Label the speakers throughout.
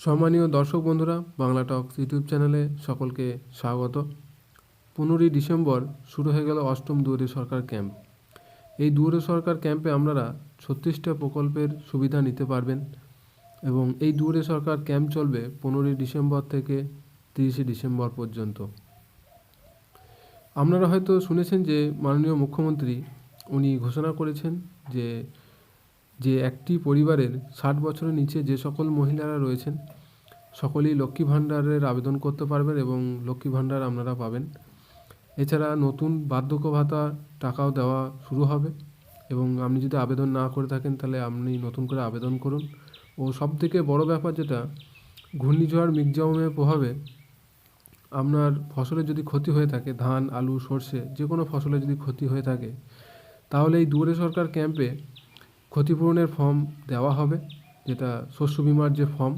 Speaker 1: সম্মানীয় দর্শক বন্ধুরা, বাংলা টক্স ইউটিউব চ্যানেলে সকলকে স্বাগত। 15ই ডিসেম্বর শুরু হয়ে গেল অষ্টম দুয়ারে সরকার ক্যাম্প। এই দুয়ারে সরকার ক্যাম্পে আপনারা 36টা প্রকল্পের সুবিধা নিতে পারবেন এবং এই দুয়ারে সরকার ক্যাম্প চলবে 15ই ডিসেম্বর থেকে 30শে ডিসেম্বর পর্যন্ত। আপনারা হয়তো শুনেছেন যে মাননীয় মুখ্যমন্ত্রী উনি ঘোষণা করেছেন যে একটি পরিবারের 60 বছরের নিচে যে সকল মহিলারা রয়েছেন সকলেই লক্ষ্মী ভাণ্ডারের আবেদন করতে পারবেন এবং লক্ষ্মী ভাণ্ডার আপনারা পাবেন। এছাড়া নতুন বার্ধক্য ভাতা টাকাও দেওয়া শুরু হবে এবং আপনি যদি আবেদন না করে থাকেন তাহলে আপনি নতুন করে আবেদন করুন। ও সবথেকে বড় ব্যাপার যেটা, ঘূর্ণিঝড় মিগজাউমের প্রভাবে আপনার ফসলের যদি ক্ষতি হয়ে থাকে, ধান, আলু, সর্ষে যে কোনো ফসলের যদি ক্ষতি হয়ে থাকে, তাহলে এই দুয়ারে সরকার ক্যাম্পে ক্ষতিপূরণের ফর্ম দেওয়া হবে, যেটা শস্য বিমার যে ফর্ম,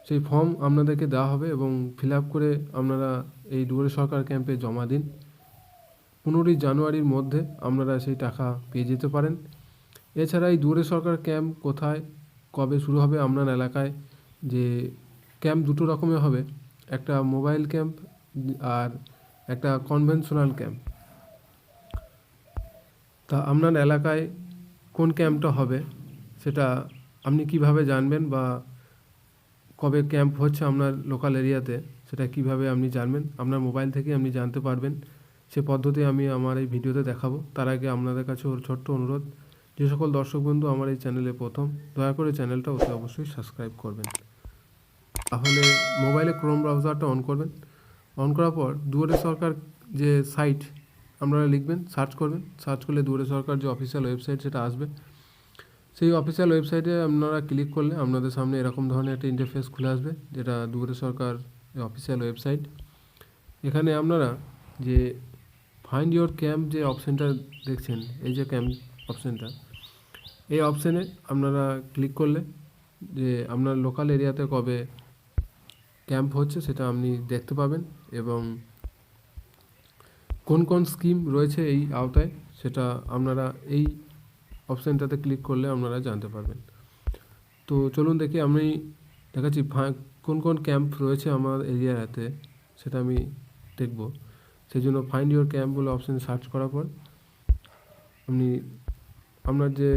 Speaker 1: সেই ফর্ম আপনাদেরকে দেওয়া হবে এবং ফিল আপ করে আপনারা এই দুয়ারে সরকার ক্যাম্পে জমা দিন। 15ই জানুয়ারির মধ্যে আপনারা সেই টাকা পেয়ে যেতে পারেন। এছাড়া এই দুয়ারে সরকার ক্যাম্প কোথায় কবে শুরু হবে, আপনার এলাকায় যে ক্যাম্প দুটো রকমের হবে, একটা মোবাইল ক্যাম্প আর একটা কনভেনশনাল ক্যাম্প। তা আপনার এলাকায় কোন ক্যাম্পটা হবে সেটা আপনি কিভাবে জানবেন, বা কবে ক্যাম্প হচ্ছে আপনার লোকাল এরিয়াতে সেটা কিভাবে আপনি জানবেন? আপনার মোবাইল থেকে আপনি জানতে পারবেন। সে পদ্ধতি আমি আমার এই ভিডিওতে দেখাবো। তার আগে আপনাদের কাছে ওর ছোট্ট অনুরোধ, যে সকল দর্শক বন্ধু আমার এই চ্যানেলে প্রথম, দয়া করে চ্যানেলটা অতি অবশ্যই সাবস্ক্রাইব করবেন। তাহলে মোবাইলে ক্রোম ব্রাউজারটা অন করবেন। অন করার পর দুয়ারে সরকার যে সাইট আপনারা লিখবেন, সার্চ করবেন। সার্চ করলে দুয়ারে সরকার যে অফিসিয়াল ওয়েবসাইট সেটা আসবে। সেই অফিসিয়াল ওয়েবসাইটে আপনারা ক্লিক করলে আপনাদের সামনে এরকম ধরনের একটা ইন্টারফেস খুলে আসবে, যেটা দুয়ারে সরকার অফিসিয়াল ওয়েবসাইট। এখানে আপনারা যে ফাইন্ড ইওর ক্যাম্প যে অপশানটা দেখছেন, এই যে ক্যাম্প অপশানটা, এই অপশানে আপনারা ক্লিক করলে যে আপনার লোকাল এরিয়াতে কবে ক্যাম্প হচ্ছে সেটা আপনি দেখতে পাবেন এবং কোন কোন স্কিম রয়েছে এই আওতায় সেটা আপনারা এই অপশানটাতে ক্লিক করলে আপনারা জানতে পারবেন। তো চলুন দেখি, আমি দেখাচ্ছি কোন কোন ক্যাম্প রয়েছে আমার এরিয়াতে, সেটা আমি দেখব। সেই জন্য ফাইন্ড ইওর ক্যাম্প বলে অপশানে সার্চ করার পর আপনি আপনার যে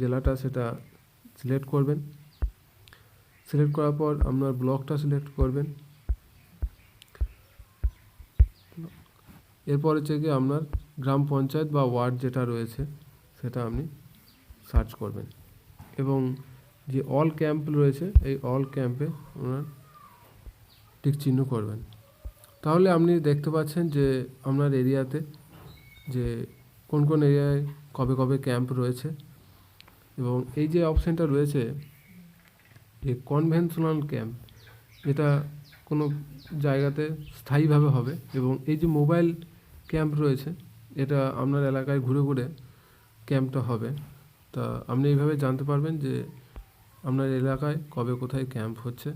Speaker 1: জেলাটা সেটা সিলেক্ট করবেন। সিলেক্ট করার পর আপনার ব্লকটা সিলেক্ট করবেন। এরপর হচ্ছে কি আপনার গ্রাম পঞ্চায়েত বা ওয়ার্ড যেটা রয়েছে সেটা আপনি সার্চ করবেন এবং যে অল ক্যাম্প রয়েছে এই অল ক্যাম্পে আপনার টিক চিহ্ন করবেন। তাহলে আপনি দেখতে পাচ্ছেন যে আপনার এরিয়াতে যে কোন কোন এরিয়ায় কবে কবে ক্যাম্প রয়েছে এবং এই যে অপশানটা রয়েছে যে কনভেনশনাল ক্যাম্প, যেটা কোনো জায়গাতে স্থায়ীভাবে হবে, এবং এই যে মোবাইল ক্যাম্প রয়েছে এটা আপনার এলাকায় ঘুরে ঘুরে ক্যাম্পটা হবে। তা আপনি এইভাবে জানতে পারবেন যে আপনার এলাকায় কবে কোথায় ক্যাম্প হচ্ছে।